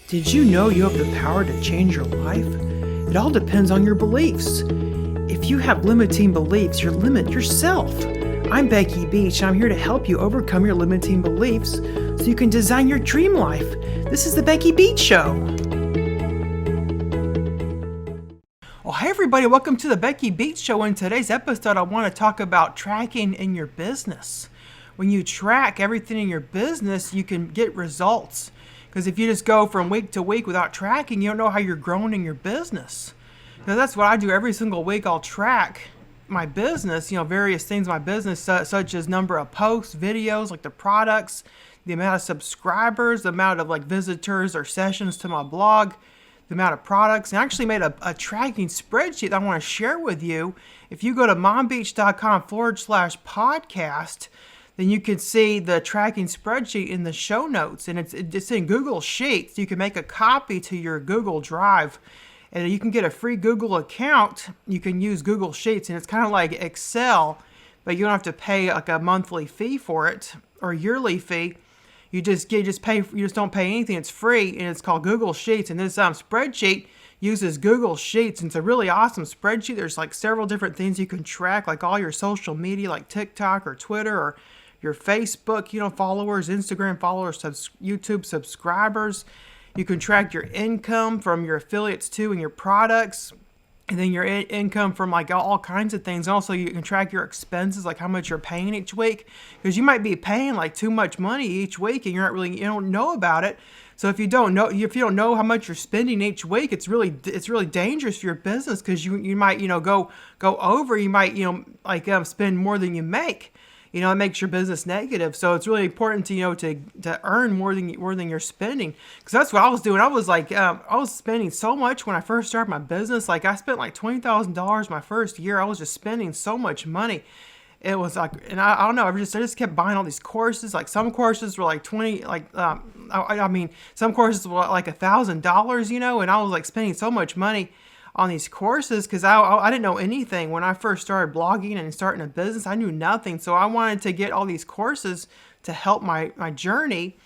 Did you know you have the power to change your life? It all depends on your beliefs. If you have limiting beliefs, you limit yourself. I'm Becky Beach, and I'm here to help you overcome your limiting beliefs so you can design your dream life. This is the Becky Beach Show. Well, hey everybody, welcome to the Becky Beach Show. In today's episode, I want to talk about tracking in your business. When you track everything in your business, you can get results. Because if you just go from week to week without tracking, you don't know how you're growing in your business. Now, that's what I do every single week. I'll track my business, various things in my business, such as number of posts, videos, like the products, the amount of subscribers, the amount of visitors or sessions to my blog, the amount of products. And I actually made a tracking spreadsheet that I want to share with you. If you go to mombeach.com/podcast, then you can see the tracking spreadsheet in the show notes. And it's in Google Sheets. You can make a copy to your Google Drive. And you can get a free Google account. You can use Google Sheets. And it's kind of like Excel, but you don't have to pay like a monthly fee for it or a yearly fee. You just don't pay anything. It's free, and it's called Google Sheets. And this spreadsheet uses Google Sheets, and it's a really awesome spreadsheet. There's like several different things you can track, like all your social media, like TikTok or Twitter or your Facebook, followers, Instagram followers, YouTube subscribers. You can track your income from your affiliates too and your products, and then your income from like all kinds of things. Also, you can track your expenses, like how much you're paying each week, because you might be paying like too much money each week and you don't know about it. So if you don't know how much you're spending each week, it's really dangerous for your business, because you might go over. You might spend more than you make. It makes your business negative. So it's really important to earn more than you're spending. Because that's what I was doing. I was I was spending so much when I first started my business. Like I spent like $20,000 my first year. I was just spending so much money. It was like, and I don't know. I just kept buying all these courses. Like some courses were like some courses were like $1,000. And I was like spending so much money on these courses because I didn't know anything. When I first started blogging and starting a business, I knew nothing. So I wanted to get all these courses to help my journey.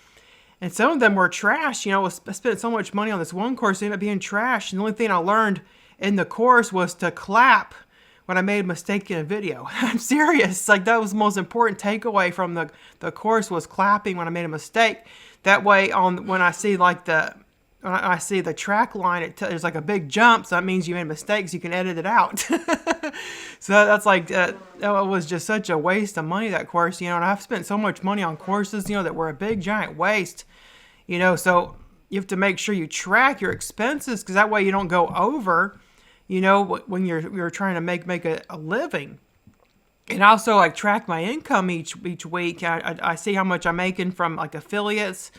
And some of them were trash. I spent so much money on this one course, it ended up being trash. And the only thing I learned in the course was to clap when I made a mistake in a video. I'm serious. Like that was the most important takeaway from the course, was clapping when I made a mistake. That way when I see the track line, there's like a big jump, so that means you made mistakes. You can edit it out. So that's it was just such a waste of money, that course, and I've spent so much money on courses, that were a big giant waste, so you have to make sure you track your expenses, because that way you don't go over, when you're trying to make a living. And also track my income each week. I see how much I'm making from affiliates,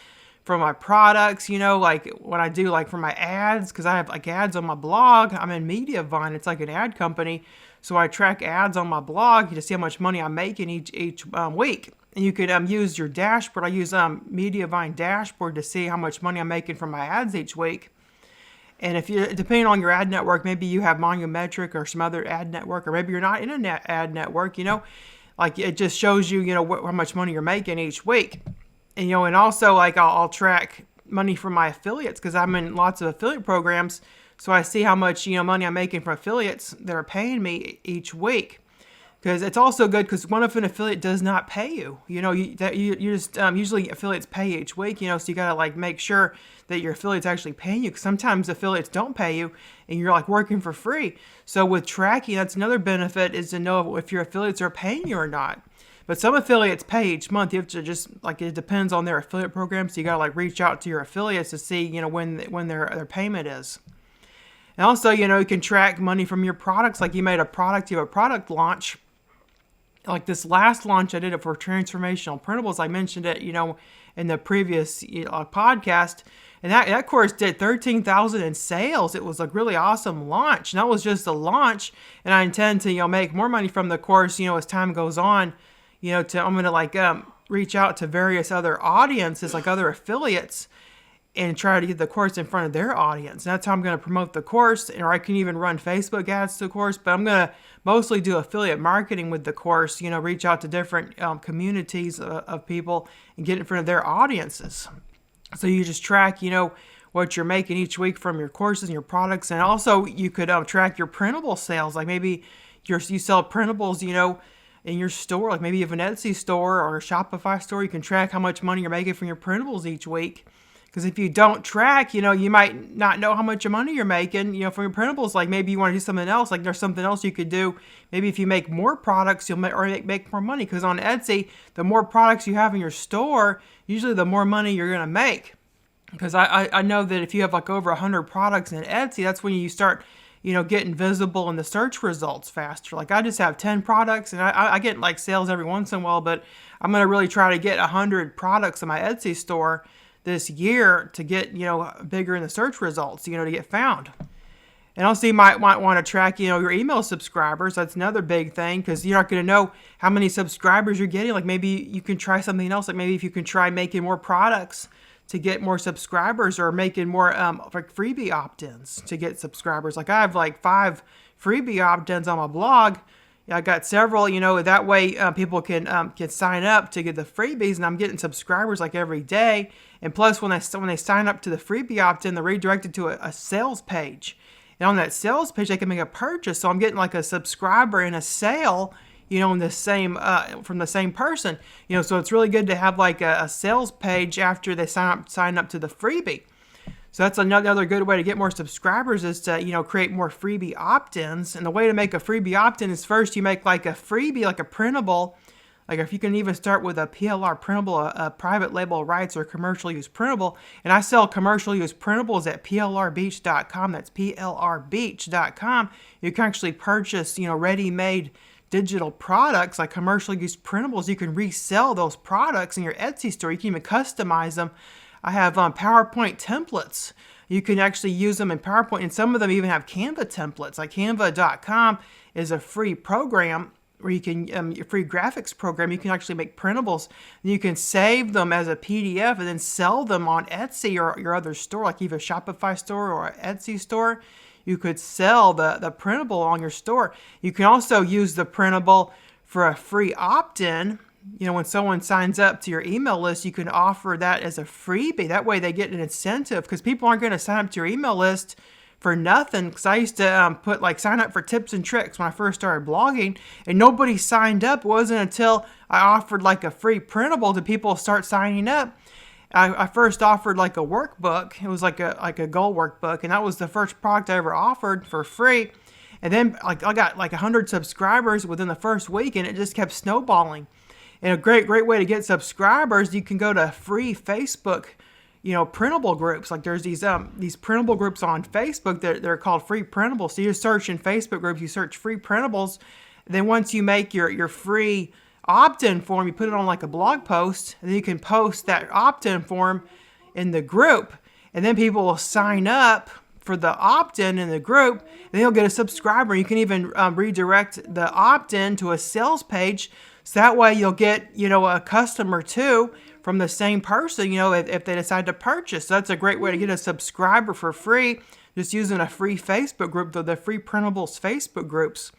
from my products, what I do for my ads, because I have ads on my blog. I'm in Mediavine. It's like an ad company. So I track ads on my blog to see how much money I'm making each week. And you could use your dashboard. I use Mediavine dashboard to see how much money I'm making from my ads each week. And depending on your ad network, maybe you have Monumetric or some other ad network, or maybe you're not in an ad network, it just shows you, how much money you're making each week. And, and also I'll track money from my affiliates, because I'm in lots of affiliate programs. So I see how much, money I'm making from affiliates that are paying me each week. Because it's also good, because what if an affiliate does not pay you? Usually affiliates pay each week, so you got to make sure that your affiliate's actually paying you. Because sometimes affiliates don't pay you and you're working for free. So with tracking, that's another benefit, is to know if your affiliates are paying you or not. But some affiliates pay each month. You have to just it depends on their affiliate program. So you got to reach out to your affiliates to see when their payment is. And also you can track money from your products. Like you have a product launch. Like this last launch I did it for Transformational Printables. I mentioned it in the previous podcast. And that course did $13,000 in sales. It was a really awesome launch. And that was just a launch. And I intend to make more money from the course as time goes on. I'm going to reach out to various other audiences, like other affiliates, and try to get the course in front of their audience. And that's how I'm going to promote the course. Or I can even run Facebook ads to the course, but I'm going to mostly do affiliate marketing with the course, reach out to different communities of people and get in front of their audiences. So you just track, what you're making each week from your courses and your products. And also you could track your printable sales. Like maybe you sell printables, in your store. Like maybe you have an Etsy store or a Shopify store. You can track how much money you're making from your printables each week. Because if you don't track, you might not know how much money you're making, from your printables. Like maybe you want to do something else. Like there's something else you could do. Maybe if you make more products, you'll make more money. Because on Etsy, the more products you have in your store, usually the more money you're going to make. Because I know that if you have like over 100 products in Etsy, that's when you start, getting visible in the search results faster. Like I just have 10 products and I get like sales every once in a while, but I'm going to really try to get 100 products in my Etsy store this year to get, bigger in the search results, to get found. And also you might want to track, your email subscribers. That's another big thing because you're not going to know how many subscribers you're getting. Like maybe you can try something else. Like maybe if you can try making more products to get more subscribers or making more like freebie opt-ins to get subscribers. Like I have like 5 freebie opt-ins on my blog. I got several, that way people can sign up to get the freebies, and I'm getting subscribers like every day. And plus when they sign up to the freebie opt-in, they're redirected to a sales page. And on that sales page, they can make a purchase. So I'm getting like a subscriber and a sale, in the same from the same person. So it's really good to have like a sales page after they sign up to the freebie. So that's another good way to get more subscribers is to, create more freebie opt-ins. And the way to make a freebie opt-in is first you make like a freebie, like a printable. Like if you can even start with a PLR printable, a private label rights or commercial use printable. And I sell commercial use printables at plrbeach.com. That's plrbeach.com. You can actually purchase, ready-made digital products like commercial use printables. You can resell those products in your Etsy store. You can even customize them. I have PowerPoint templates. You can actually use them in PowerPoint, and some of them even have Canva templates. Like Canva.com is a free program where you can, a free graphics program. You can actually make printables. And you can save them as a PDF and then sell them on Etsy or your other store, like either a Shopify store or an Etsy store. You could sell the printable on your store. You can also use the printable for a free opt-in. When someone signs up to your email list, you can offer that as a freebie. That way they get an incentive because people aren't going to sign up to your email list for nothing. Because I used to put like sign up for tips and tricks when I first started blogging, and nobody signed up. It wasn't until I offered like a free printable that people start signing up. I first offered like a workbook. It was like a goal workbook, and that was the first product I ever offered for free. And then like I got like 100 subscribers within the first week, and it just kept snowballing. And a great way to get subscribers, you can go to free Facebook, printable groups. Like there's these printable groups on Facebook that they're called free printables. So you search in Facebook groups, you search free printables. Then once you make your free opt-in form, you put it on like a blog post, and then you can post that opt-in form in the group, and then people will sign up for the opt-in in the group, and they'll get a subscriber. You can even redirect the opt-in to a sales page, so that way you'll get a customer too from the same person, if they decide to purchase. So that's a great way to get a subscriber for free, just using a free Facebook group, the free printables Facebook groups.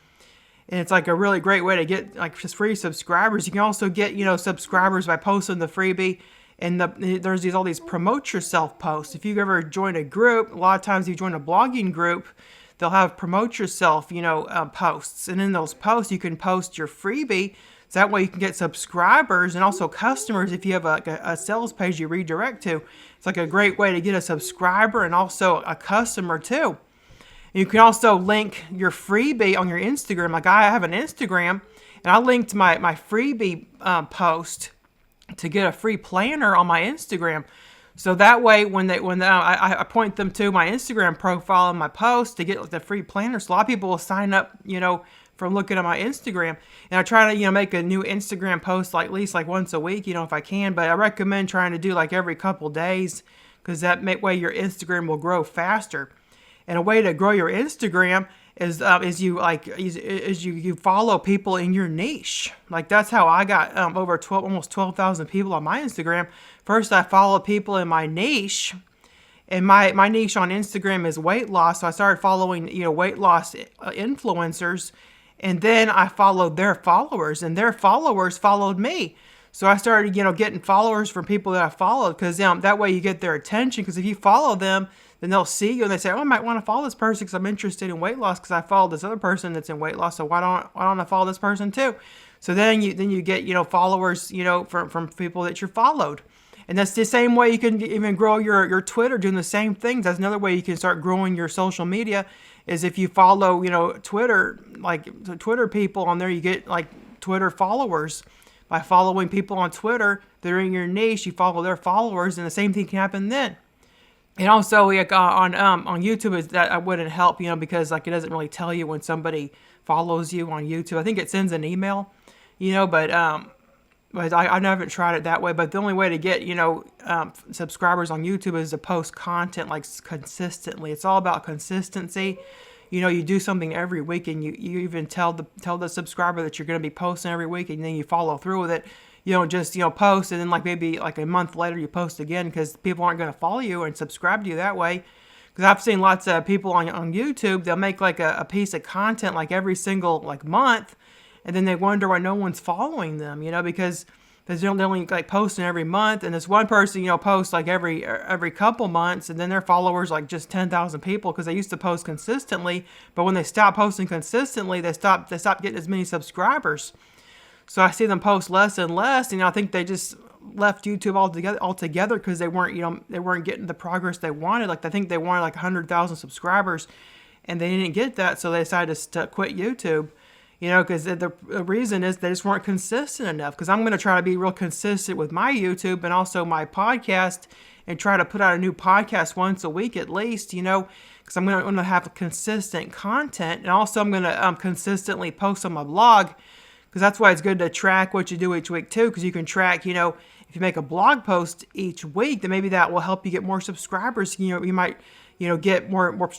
And it's like a really great way to get like just free subscribers. You can also get, subscribers by posting the freebie. And there's all these promote yourself posts. If you ever join a group, a lot of times you join a blogging group, they'll have promote yourself, posts. And in those posts, you can post your freebie. So that way you can get subscribers and also customers if you have a sales page you redirect to. It's like a great way to get a subscriber and also a customer too. You can also link your freebie on your Instagram. Like I have an Instagram, and I linked my freebie post to get a free planner on my Instagram. So that way, when I point them to my Instagram profile and my post to get like the free planner. So a lot of people will sign up, from looking at my Instagram. And I try to, make a new Instagram post like at least like once a week, if I can. But I recommend trying to do like every couple days, because that way your Instagram will grow faster. And a way to grow your Instagram is you follow people in your niche. Like that's how I got almost 12,000 people on my Instagram. First, I follow people in my niche, and my niche on Instagram is weight loss. So I started following weight loss influencers, and then I followed their followers, and their followers followed me. So I started, getting followers from people that I followed, because that way you get their attention. Because if you follow them, then they'll see you and they say, "Oh, I might want to follow this person because I'm interested in weight loss, because I followed this other person that's in weight loss. So why don't I follow this person too?" So then you get followers from people that you followed. And that's the same way you can even grow your Twitter, doing the same things. That's another way you can start growing your social media, is if you follow Twitter, like the Twitter people on there, you get like Twitter followers. By following people on Twitter that are in your niche, you follow their followers, and the same thing can happen then. And also, like on YouTube, is that I wouldn't help, because like it doesn't really tell you when somebody follows you on YouTube. I think it sends an email, but I haven't tried it that way. But the only way to get subscribers on YouTube is to post content like consistently. It's all about consistency. You do something every week, and you even tell the subscriber that you're going to be posting every week, and then you follow through with it. You don't just post, and then like maybe like a month later you post again, because people aren't going to follow you and subscribe to you that way. Because I've seen lots of people on YouTube, they'll make like a piece of content like every single like month, and then they wonder why no one's following them. Because they're only like posting every month, and this one person posts like every couple months, and then their followers like just 10,000 people, because they used to post consistently, but when they stopped posting consistently, they stopped getting as many subscribers. So I see them post less and less, and I think they just left YouTube altogether because they weren't getting the progress they wanted. Like I think they wanted like 100,000 subscribers, and they didn't get that, so they decided to quit YouTube. Because the reason is they just weren't consistent enough. Because I'm going to try to be real consistent with my YouTube and also my podcast, and try to put out a new podcast once a week at least, because I'm going to have consistent content. And also I'm going to consistently post on my blog, because that's why it's good to track what you do each week too, because you can track, if you make a blog post each week, then maybe that will help you get more subscribers. You might get more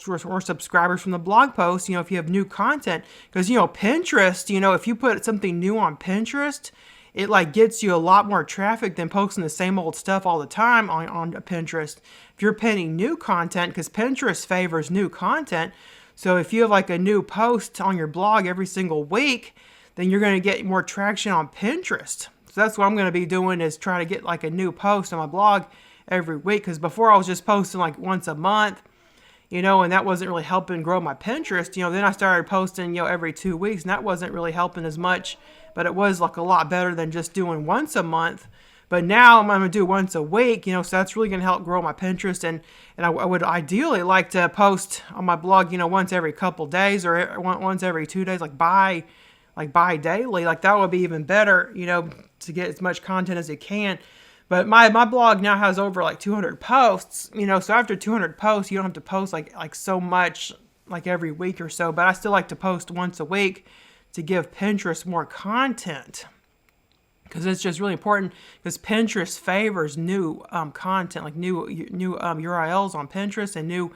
subscribers from the blog post, if you have new content. Because, Pinterest, if you put something new on Pinterest, it like gets you a lot more traffic than posting the same old stuff all the time on Pinterest. If you're pinning new content, because Pinterest favors new content. So if you have like a new post on your blog every single week, then you're going to get more traction on Pinterest. So that's what I'm going to be doing, is try to get like a new post on my blog every week. Because before I was just posting like once a month, and that wasn't really helping grow my Pinterest. Then I started posting, every 2 weeks, and that wasn't really helping as much, but it was like a lot better than just doing once a month. But now I'm going to do once a week, so that's really going to help grow my Pinterest. And I would ideally like to post on my blog, once every couple days, or once every 2 days, like bi-daily. Like that would be even better, to get as much content as you can. But my blog now has over like 200 posts, so after 200 posts, you don't have to post like so much like every week or so. But I still like to post once a week to give Pinterest more content, because it's just really important, because Pinterest favors new content, like new URLs on Pinterest, and new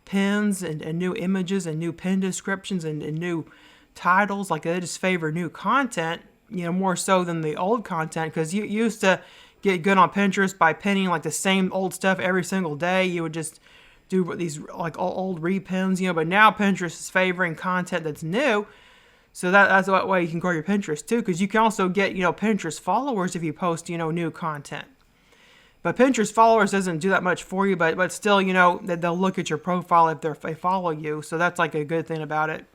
pins and new images and new pin descriptions and new titles. Like they just favor new content, more so than the old content. Because you used to get good on Pinterest by pinning like the same old stuff every single day. You would just do these like old repins, but now Pinterest is favoring content that's new. So that's the way you can grow your Pinterest too, because you can also get, Pinterest followers if you post, new content. But Pinterest followers doesn't do that much for you, but still, that they'll look at your profile if they follow you. So that's like a good thing about it.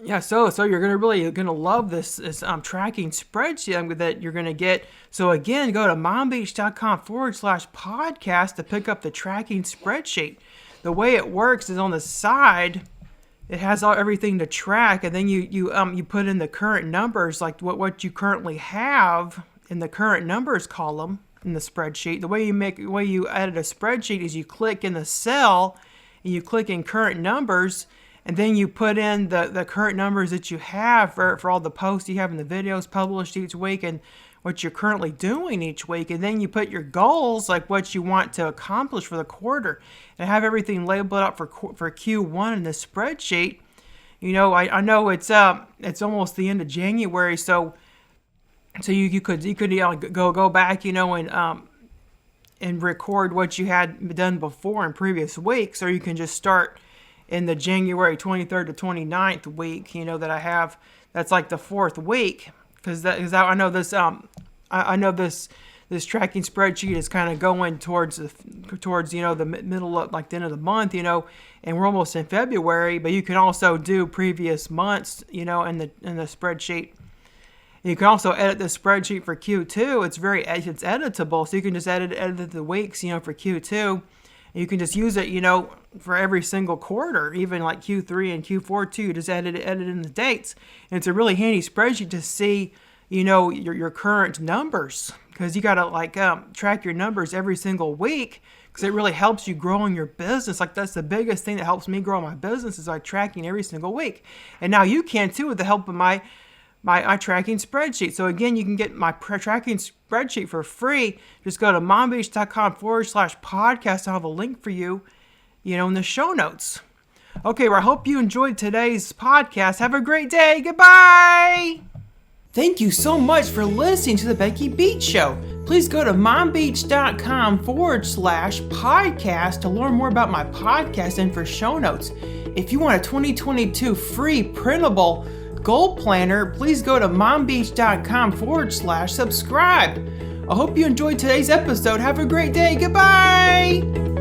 Yeah, so you're really gonna love this tracking spreadsheet that you're gonna get. So again, go to mombeach.com/podcast to pick up the tracking spreadsheet. The way it works is on the side, it has everything to track, and then you put in the current numbers, like what you currently have in the current numbers column in the spreadsheet. The way you edit a spreadsheet is you click in the cell and you click in current numbers. And then you put in the current numbers that you have for all the posts you have in the videos published each week, and what you're currently doing each week. And then you put your goals, like what you want to accomplish for the quarter, and have everything labeled up for Q1 in the spreadsheet. I know it's almost the end of January, so you could go back, and record what you had done before in previous weeks, or you can just start in the January 23rd to 29th week, that I have. That's like the fourth week, because I know this. I know this tracking spreadsheet is kind of going towards the middle of like the end of the month, and we're almost in February, but you can also do previous months, in the spreadsheet. You can also edit the spreadsheet for Q2. It's editable, so you can just edit the weeks, for Q2. And you can just use it, for every single quarter, even like Q3 and Q4 too. Just edit in the dates, and it's a really handy spreadsheet to see, your current numbers, because you gotta track your numbers every single week, because it really helps you growing your business. Like, that's the biggest thing that helps me grow my business, is like tracking every single week. And now you can too, with the help of my tracking spreadsheet. So again, you can get my tracking spreadsheet for free. Just go to mombeach.com/podcast. I'll have a link for you, in the show notes. Okay, well, I hope you enjoyed today's podcast. Have a great day. Goodbye. Thank you so much for listening to the Becky Beach Show. Please go to mombeach.com/podcast to learn more about my podcast and for show notes. If you want a 2022 free printable goal planner, please go to mombeach.com/subscribe. I hope you enjoyed today's episode. Have a great day. Goodbye.